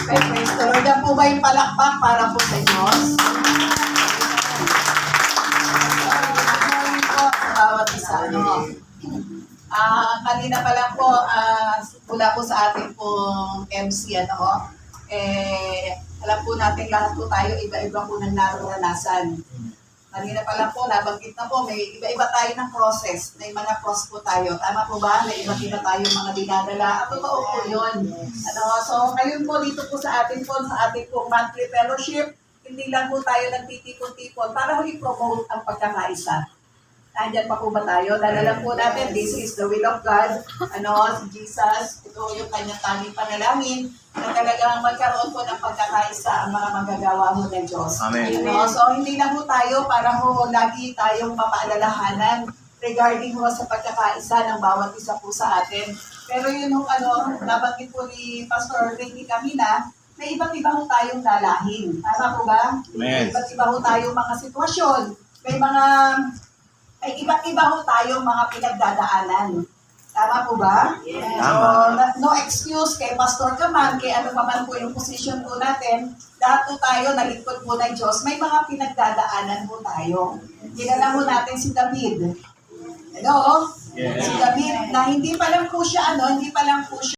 Praise the Lord. Yan po ba yung palakpak para po sa Diyos? Good po sa bawat isa. Kanina pa lang po, mula po sa ating pong MC, alam po natin lahat po tayo, iba-iba po ng naranasan. Kanina pa lang po, nabanggit na po, may iba-iba tayo ng process. May mga cross po tayo. Tama po ba? May iba-iba tayong mga dinadala. At totoo po yun. So, ngayon po, dito po sa ating po monthly fellowship, hindi lang po tayo nagtitipon-tipon para i-promote ang pagkakaisa. Nandiyan pa po ba tayo? Dahil alam po natin, this is the will of God. Si Jesus, ito yung kanyang tanging panalangin na talagang magkaroon po ng pagkakaisa ang mga manggagawa mo ng Diyos. Amen. So, hindi lang po tayo para lagi tayong mapaalalahanan regarding sa pagkakaisa ng bawat isa po sa atin. Pero yun nabanggit po ni Pastor Ricky kanina, may iba't iba po tayong dalahin. Tama po ba? Amen. May iba't iba po tayong mga sitwasyon. May iba't iba ho tayong mga pinagdadaanan. Tama po ba? Yes. So, no excuse kay Pastor ka man, kay ano pa man po yung position po natin, lahat po tayo, nalingkod po ng Diyos, may mga pinagdadaanan po tayo. Kilala ho natin si David. Hello? Yes. Si David, na hindi pa lang po siya